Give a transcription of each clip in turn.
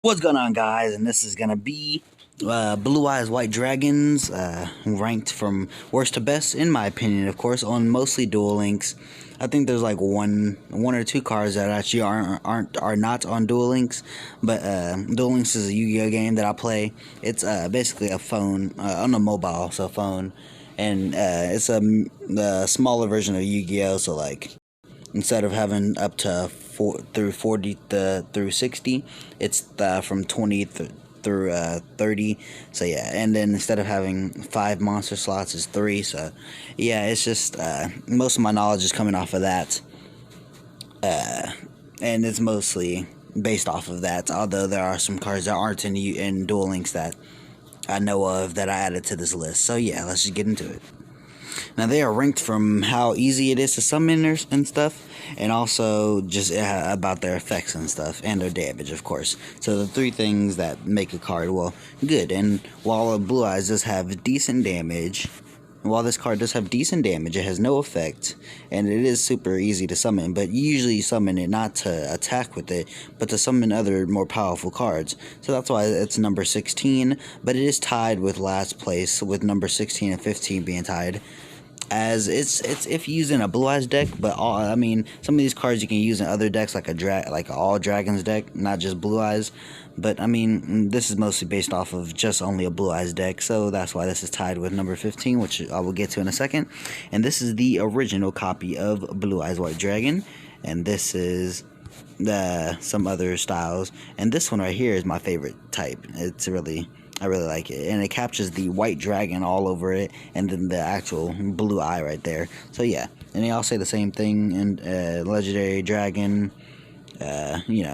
What's going on, guys? And this is gonna be Blue Eyes White Dragons, ranked from worst to best, in my opinion, of course, on mostly Duel Links. I think there's like one or two cards that actually are not on Duel Links, but Duel Links is a Yu-Gi-Oh game that I play. It's basically a phone on a mobile, so phone, and it's a smaller version of Yu-Gi-Oh. So like, instead of having up to 40 through 60, it's from 20 through 30. So yeah, and then instead of having 5 monster slots, it's 3. So yeah, it's just most of my knowledge is coming off of that, and it's mostly based off of that, although there are some cards that aren't in Duel Links that I know of that I added to this list. So yeah, let's just get into it. Now, they are ranked from how easy it is to summon and stuff, and also just about their effects and stuff, and their damage, of course. So the 3 things that make a card, well, good. And while Blue Eyes does have decent damage, while this card does have decent damage, it has no effect, and it is super easy to summon, but you usually summon it not to attack with it, but to summon other more powerful cards. So that's why it's number 16, but it is tied with last place, with number 16 and 15 being tied. As it's if you use in a Blue Eyes deck, but I mean, some of these cards you can use in other decks, like like all dragons deck, not just Blue Eyes. But I mean, this is mostly based off of just only a Blue Eyes deck, so that's why this is tied with number 15, which I will get to in a second. And this is the original copy of Blue Eyes White Dragon, and this is some other styles, and this one right here is my favorite type. I really like it, and it captures the white dragon all over it, and then the actual blue eye right there. So yeah, and they all say the same thing. And legendary dragon,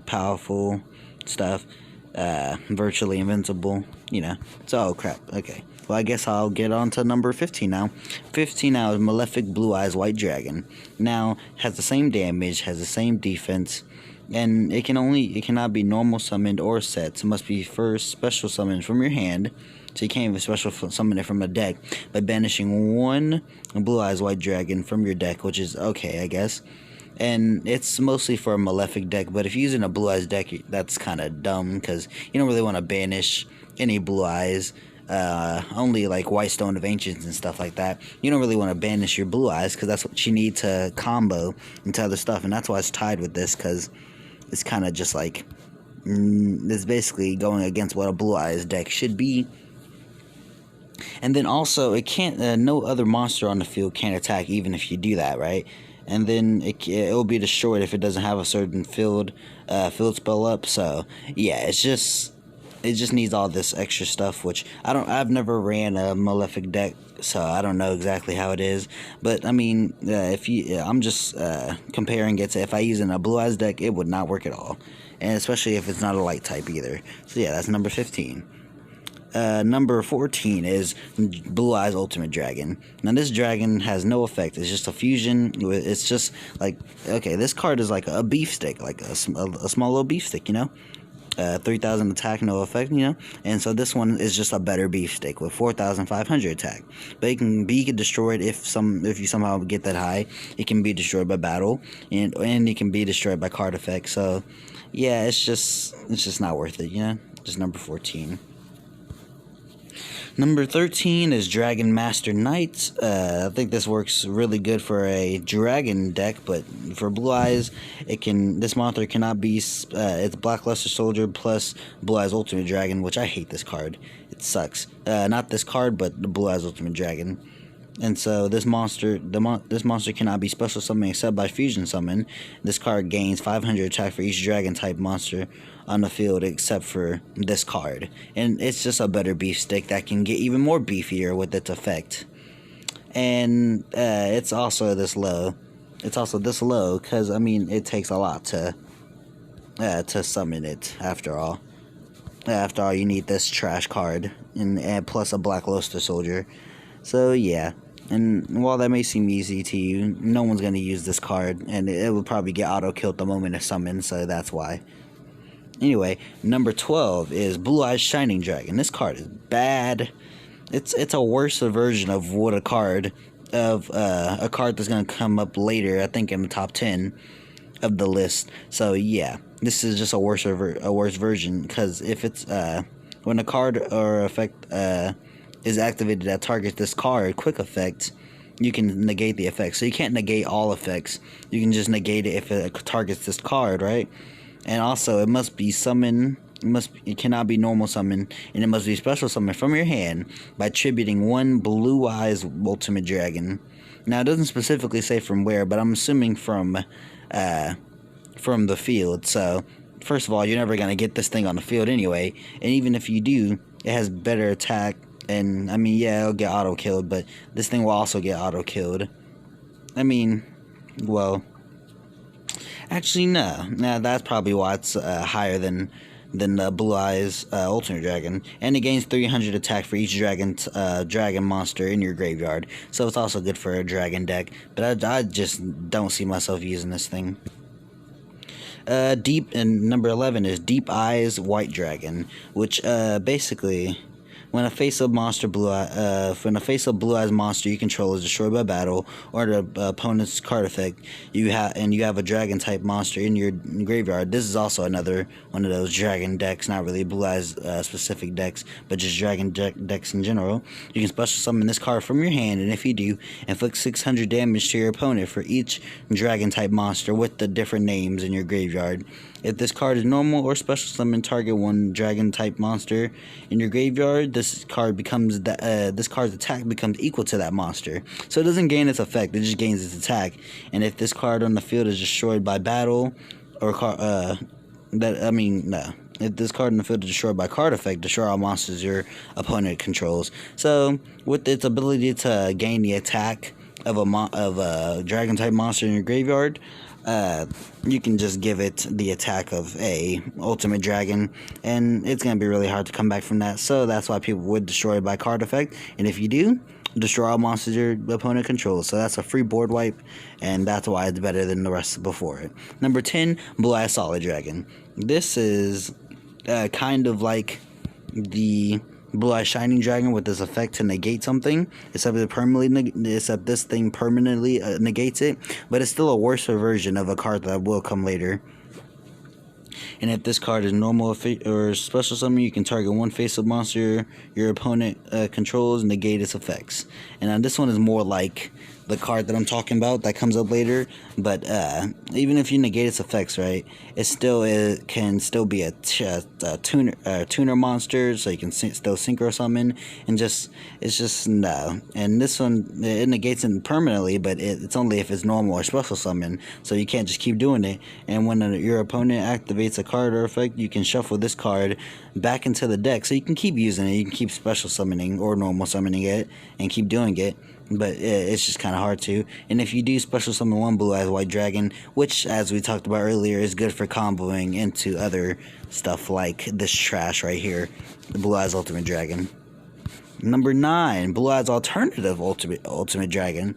powerful stuff, virtually invincible. It's all crap. Okay, well, I guess I'll get on to number 15 now. 15 now is Malefic Blue Eyes White Dragon. Now, has the same damage, has the same defense, and it cannot be normal summoned or set. So it must be first special summoned from your hand. So you can't even special summon it from a deck by banishing 1 Blue Eyes White Dragon from your deck, which is okay, I guess. And it's mostly for a Malefic deck, but if you're using a Blue Eyes deck, that's kind of dumb, because you don't really want to banish any Blue Eyes. Only like White Stone of Ancients and stuff like that. You don't really want to banish your Blue Eyes, because that's what you need to combo into other stuff, and that's why it's tied with this, because it's kind of just like, it's basically going against what a Blue Eyes deck should be. And then also, it can't, no other monster on the field can attack even if you do that, right? And then it will be destroyed if it doesn't have a certain field spell up. So yeah, it just needs all this extra stuff, which I've never ran a Malefic deck, so I don't know exactly how it is. But I mean, I'm just comparing it to, if I use in a Blue Eyes deck, it would not work at all, and especially if it's not a light type either. So yeah, that's number 15. Number 14 is Blue Eyes Ultimate Dragon. Now, this dragon has no effect. It's just a fusion. It's just like, okay, this card is like a beef stick, like a small little beef stick, 3,000 attack, no effect, and so this one is just a better beef stick with 4,500 attack. But it can be destroyed if you somehow get that high. It can be destroyed by battle, and it can be destroyed by card effect. So yeah, it's just not worth it, Just number 14. Number 13 is Dragon Master Knight. I think this works really good for a dragon deck, but for Blue Eyes, this monster cannot be, it's Black Luster Soldier plus Blue Eyes Ultimate Dragon, which I hate this card. It sucks. Not this card, but the Blue Eyes Ultimate Dragon. And so this monster cannot be special summoned except by fusion summon. This card gains 500 attack for each dragon type monster on the field except for this card. And it's just a better beef stick that can get even more beefier with its effect. And it's also this low. It's also this low because, I mean, it takes a lot to summon it, after all. After all, you need this trash card and plus a Black Luster Soldier. So yeah. And while that may seem easy to you, no one's going to use this card, and it will probably get auto-killed the moment it's summoned, so that's why. Anyway, number 12 is Blue Eyes Shining Dragon. This card is bad. It's a worse version of a card that's going to come up later, I think in the top 10 of the list. So yeah, this is just a worse version, because if it's when a card or effect is activated that targets this card, quick effect, you can negate the effect. So you can't negate all effects. You can just negate it if it targets this card, right? And also, it must be summon. It cannot be normal summon, and it must be special summon from your hand by tributing one Blue Eyes Ultimate Dragon. Now, it doesn't specifically say from where, but I'm assuming from the field. So, first of all, you're never gonna get this thing on the field anyway, and even if you do, it has better attack. And I mean, yeah, it'll get auto killed, but this thing will also get auto killed. I mean, well, actually, no. Nah, that's probably why it's higher than the Blue Eyes Ultimate Dragon, and it gains 300 attack for each dragon monster in your graveyard. So it's also good for a dragon deck. But I just don't see myself using this thing. Number 11 is Deep Eyes White Dragon, which basically, when a face-up Blue Eyes monster you control is destroyed by battle or the opponent's card effect, you have a dragon type monster in your graveyard. This is also another one of those dragon decks, not really Blue Eyes specific decks, but just dragon decks in general. You can special summon this card from your hand, and if you do, inflict 600 damage to your opponent for each dragon type monster with the different names in your graveyard. If this card is normal or special summon, target one dragon type monster in your graveyard, this card's attack becomes equal to that monster. So it doesn't gain its effect, it just gains its attack. And if this card on the field is destroyed by battle or if this card in the field is destroyed by card effect, destroy all monsters your opponent controls. So with its ability to gain the attack of a dragon type monster in your graveyard, you can just give it the attack of a ultimate dragon, and it's going to be really hard to come back from that. So that's why people would destroy it by card effect, and if you do, destroy all monsters your opponent controls. So that's a free board wipe, and that's why it's better than the rest before it. Number 10, Blue Eye Solid Dragon. This is kind of like the Blue Eye Shining Dragon with this effect to negate something, except this thing permanently negates it, but it's still a worse version of a card that will come later. And if this card is normal or special summon, you can target one face-up monster your opponent controls, negate its effects. And this one is more like the card that I'm talking about that comes up later, but even if you negate its effects, right, it can still be a tuner monster, so you can still synchro summon, and it's just no. And this one, it negates it permanently, but it's only if it's normal or special summon, so you can't just keep doing it. And when your opponent activates a card or effect, you can shuffle this card back into the deck, so you can keep using it. You can keep special summoning or normal summoning it and keep doing it, but it's just kind of hard to. And if you do special summon one Blue Eyes White Dragon, which, as we talked about earlier, is good for comboing into other stuff like this trash right here, the Blue Eyes Ultimate Dragon. Number 9, Blue Eyes Alternative Ultimate Dragon.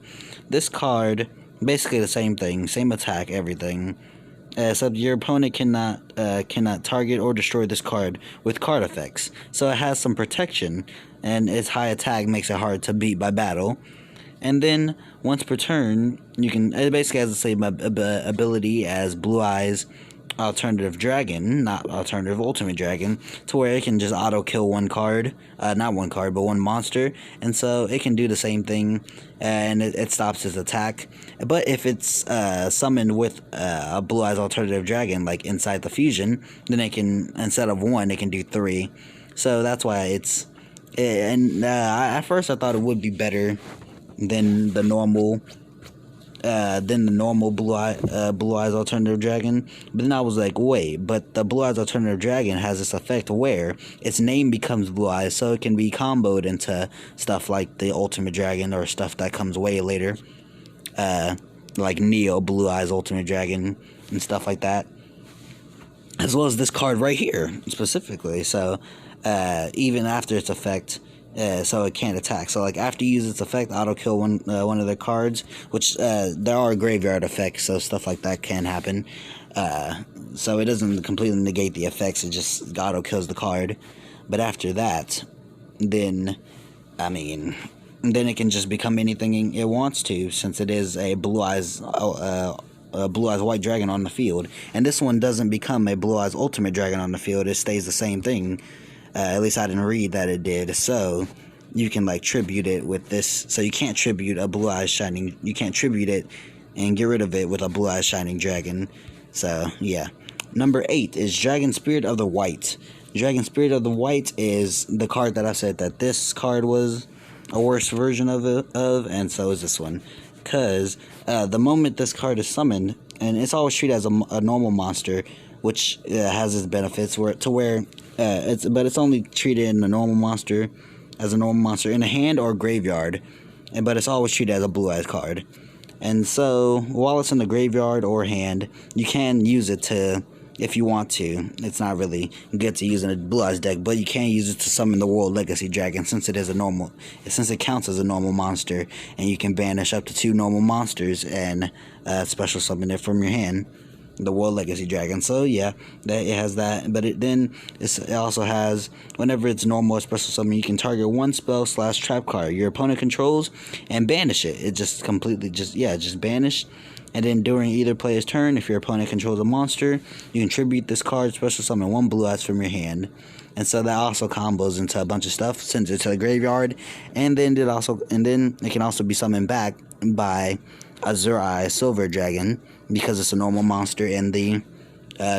This card, basically the same thing, same attack, everything, except your opponent cannot target or destroy this card with card effects. So it has some protection, and its high attack makes it hard to beat by battle. And then once per turn, it basically has the same ability as Blue Eyes Alternative Dragon, not Alternative Ultimate Dragon, to where it can just auto kill one card, not one card, but one monster, and so it can do the same thing, and it stops its attack. But if it's summoned with a Blue Eyes Alternative Dragon, like inside the fusion, then it can, instead of one, it can do 3. So that's why at first I thought it would be better than the normal Blue Eyes Alternative Dragon, but then I was like, wait, but the Blue Eyes Alternative Dragon has this effect where its name becomes Blue Eyes, so it can be comboed into stuff like the Ultimate Dragon or stuff that comes way later, like Neo Blue Eyes Ultimate Dragon and stuff like that, as well as this card right here specifically. So even after its effect, so it can't attack. So like after you use its effect, auto kill one of the cards, which there are graveyard effects, so stuff like that can happen. So it doesn't completely negate the effects; it just auto kills the card. But after that, then it can just become anything it wants to, since it is a Blue Eyes Blue Eyes White Dragon on the field. And this one doesn't become a Blue Eyes Ultimate Dragon on the field. It stays the same thing. At least I didn't read that it did. So you can like tribute it with this. So you can't tribute a Blue Eyes Shining. You can't tribute it and get rid of it with a Blue Eyes Shining Dragon. So yeah. Number 8 is Dragon Spirit of the White. Dragon Spirit of the White is the card that I said that this card was a worse version of and so is this one. Because the moment this card is summoned, and it's always treated as a normal monster, which has its benefits, but it's only treated in a normal monster, as a normal monster in a hand or graveyard, but it's always treated as a Blue Eyes card. And so while it's in the graveyard or hand, you can use it to, if you want to. It's not really good to use in a Blue Eyes deck, but you can use it to summon the World Legacy Dragon since it counts as a normal monster, and you can banish up to 2 normal monsters and special summon it from your hand, the World Legacy Dragon. So yeah, it has that, but it also has, whenever it's normal or special summon, you can target 1 spell / trap card your opponent controls and banish it. It just completely just banish. And then during either player's turn, if your opponent controls a monster, you can tribute this card, special summon 1 Blue Eyes from your hand. And so that also combos into a bunch of stuff, sends it to the graveyard, and then it can also be summoned back by Azure Eye Silver Dragon, because it's a normal monster in the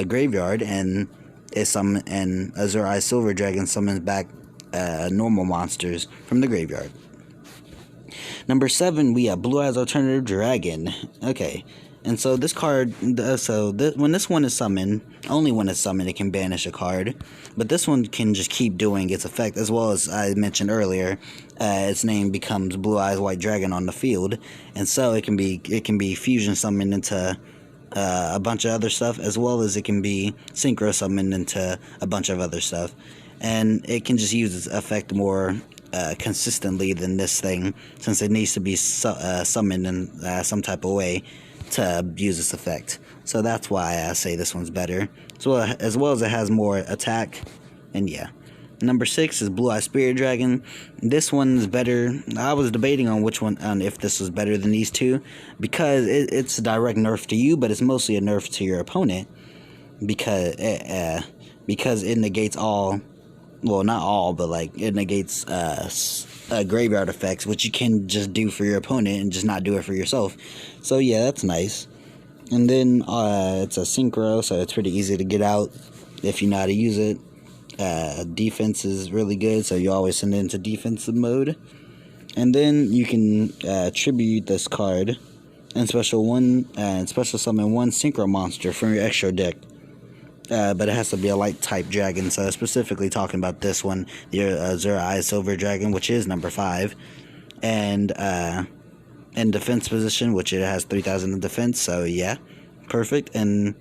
graveyard, and Azure Eye Silver Dragon summons back normal monsters from the graveyard. Number 7, we have Blue Eyes Alternative Dragon. Okay, and so this card, when this one is summoned, only when it's summoned, it can banish a card. But this one can just keep doing its effect, as well as I mentioned earlier, its name becomes Blue Eyes White Dragon on the field, and so it can be fusion summoned into a bunch of other stuff, as well as it can be synchro summoned into a bunch of other stuff, and it can just use its effect more consistently than this thing, since it needs to be summoned in some type of way to use its effect. So that's why I say this one's better, as well as it has more attack. And yeah. Number 6 is Blue Eye Spirit Dragon. This one's better. I was debating on which one, on if this was better than these two, because it's a direct nerf to you, but it's mostly a nerf to your opponent, because it negates all. Well, not all, but like it negates graveyard effects, which you can just do for your opponent and just not do it for yourself. So yeah, that's nice. And then it's a synchro, so it's pretty easy to get out if you know how to use it. Defense is really good, so you always send it into defensive mode. And then you can tribute this card and special summon 1 synchro monster from your extra deck. But it has to be a light type dragon, so specifically talking about this one, the Azure Eye Silver Dragon, which is number 5, and in defense position, which it has 3,000 in defense, so yeah, perfect. And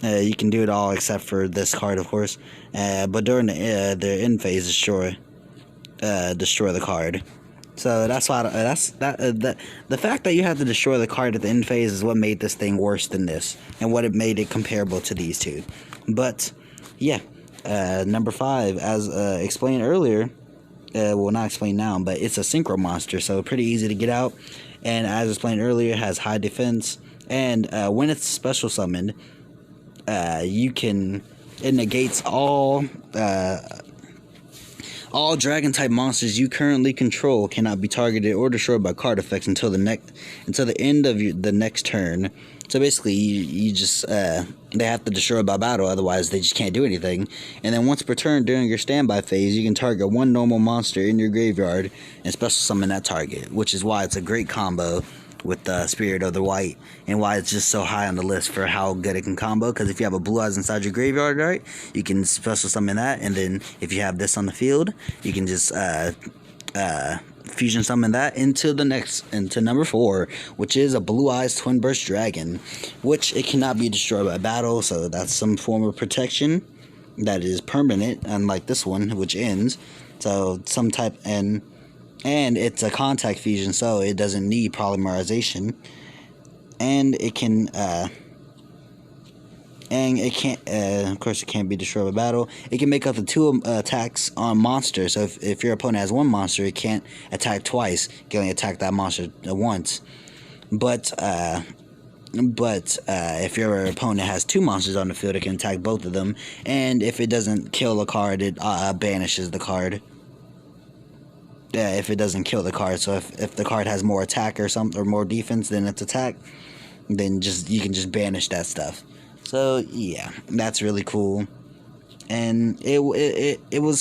you can do it all except for this card, of course, but during the end phase, destroy the card. So that's why the fact that you have to destroy the card at the end phase is what made this thing worse than this, and what it made it comparable to these two. But yeah, number 5, as explained earlier, well, not explained now, but it's a synchro monster, so pretty easy to get out. And as explained earlier, it has high defense, and when it's special summoned, it negates all dragon type monsters you currently control cannot be targeted or destroyed by card effects until the end of the next turn. So basically, you just they have to destroy by battle, otherwise they just can't do anything. And then once per turn during your standby phase, you can target 1 normal monster in your graveyard and special summon that target, which is why it's a great combo with the Spirit of the White, and why it's just so high on the list for how good it can combo. Because if you have a Blue Eyes inside your graveyard, right, you can special summon that, and then if you have this on the field, you can just fusion summon that into number 4, which is a Blue Eyes Twin Burst Dragon, which it cannot be destroyed by battle, so that's some form of protection that is permanent, unlike this one, which ends. So some type, and it's a contact fusion, so it doesn't need polymerization, and it can of course it can't be destroyed by battle. It can make up to 2 attacks on monsters, so if your opponent has 1 monster, it can't attack twice. It can only attack that monster once. But But if your opponent has 2 monsters on the field, it can attack both of them. And if it doesn't kill a card, it banishes the card. If it doesn't kill the card. So if the card has more attack or something, or more defense than its attack, then you can just banish that stuff. So yeah, that's really cool. And it was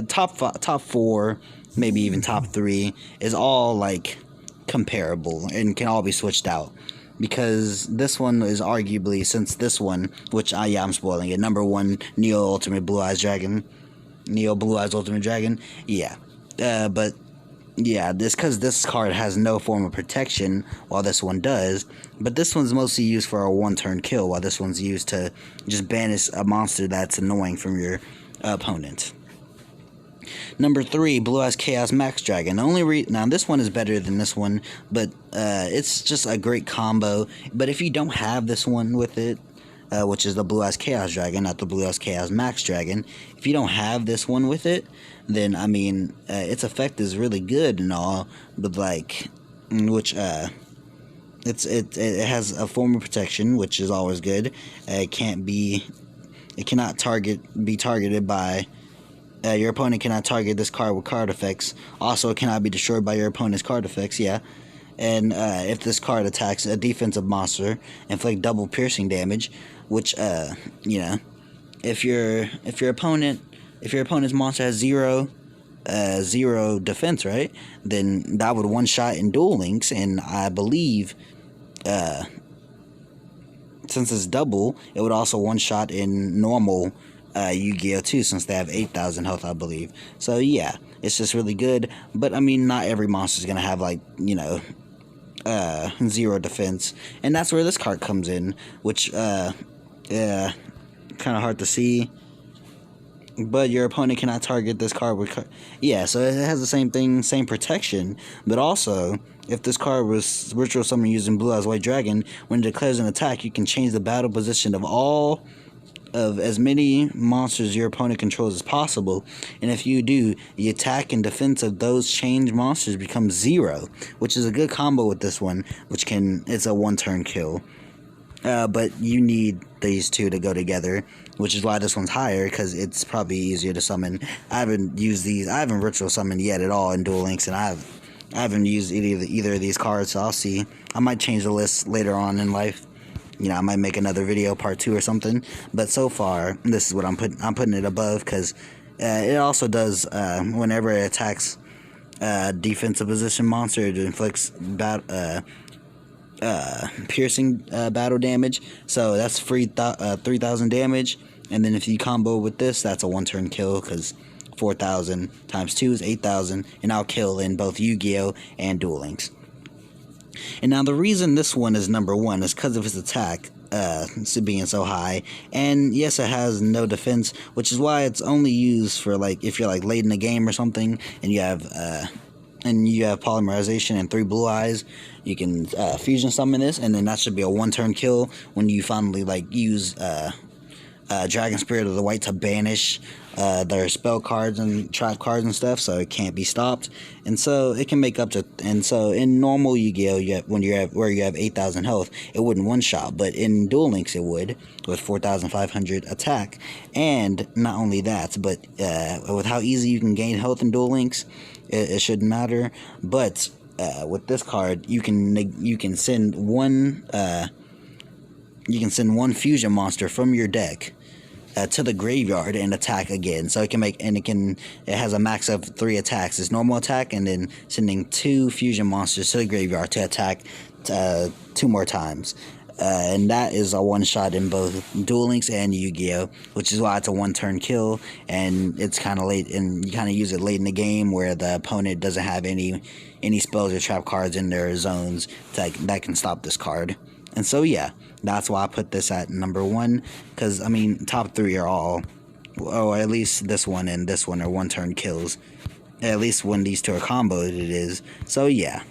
top 4, maybe even top 3 is all like comparable and can all be switched out, because this one is arguably, since this one, which I'm spoiling it, number 1 Neo Ultimate Blue Eyes Ultimate Dragon, yeah, but yeah, because this card has no form of protection, while this one does. But this one's mostly used for a 1-turn kill, while this one's used to just banish a monster that's annoying from your opponent. Number 3, Blue Eyes Chaos Max Dragon. Now this one is better than this one, but it's just a great combo. But if you don't have this one with it, which is the Blue Eyes Chaos Dragon, not the Blue Eyes Chaos Max Dragon, if you don't have this one with it, then I mean, its effect is really good and all, but like, which it has a form of protection, which is always good. It cannot be targeted by. Your opponent cannot target this card with card effects. Also, it cannot be destroyed by your opponent's card effects. Yeah, and if this card attacks a defensive monster, inflict double piercing damage, which if your opponent's monster has zero defense, right? Then that would one-shot in Duel Links, and I believe, since it's double, it would also one-shot in normal Yu-Gi-Oh! Too, since they have 8,000 health, I believe. So yeah, it's just really good. But I mean, not every monster is gonna have, like, 0 defense, and that's where this card comes in, which kind of hard to see. But your opponent cannot target this card with yeah, so it has the same thing, same protection. But also, if this card was ritual summoned using Blue Eyes White Dragon, when it declares an attack, you can change the battle position of as many monsters your opponent controls as possible, and if you do, the attack and defense of those changed monsters becomes 0, which is a good combo with this one, it's a 1-turn kill. But you need these two to go together, which is why this one's higher, because it's probably easier to summon. I haven't ritual summoned yet at all in Duel Links, and I haven't used either of these cards, so I'll see. I might change the list later on in life. I might make another video, part 2 or something. But so far, this is what I'm putting it above, because it also does, whenever it attacks defensive position monster, it inflicts piercing battle damage. So that's free 3,000 damage. And then if you combo with this, that's a 1-turn kill, because 4,000 times 2 is 8,000, and I'll kill in both Yu-Gi-Oh! And Duel Links. And now the reason this one is number 1 is because of its attack being so high, and yes, it has no defense, which is why it's only used for, like, if you're like late in the game or something, and you have polymerization and 3 blue eyes, you can fusion summon this, and then that should be a 1-turn kill when you finally use Dragon Spirit of the White to banish their spell cards and trap cards and stuff, so it can't be stopped. And so it can make up to, and so in normal Yu-Gi-Oh, where you have 8,000 health, it wouldn't one-shot, but in Duel Links it would, with 4,500 attack. And not only that, but with how easy you can gain health in Duel Links, it shouldn't matter. But with this card, you can send one fusion monster from your deck to the graveyard and attack again. So it has a max of 3 attacks. It's normal attack, and then sending 2 fusion monsters to the graveyard to attack 2 more times. And that is a one-shot in both Duel Links and Yu-Gi-Oh, which is why it's a 1-turn kill, and it's kind of late, and you kind of use it late in the game where the opponent doesn't have any spells or trap cards in their zones that can stop this card. And so yeah, that's why I put this at number 1, because I mean, top 3 are all, or at least this one and this one are 1-turn kills. At least when these two are comboed, it is. So yeah,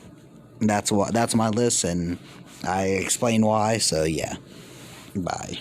that's my list, and I explain why. So yeah, bye.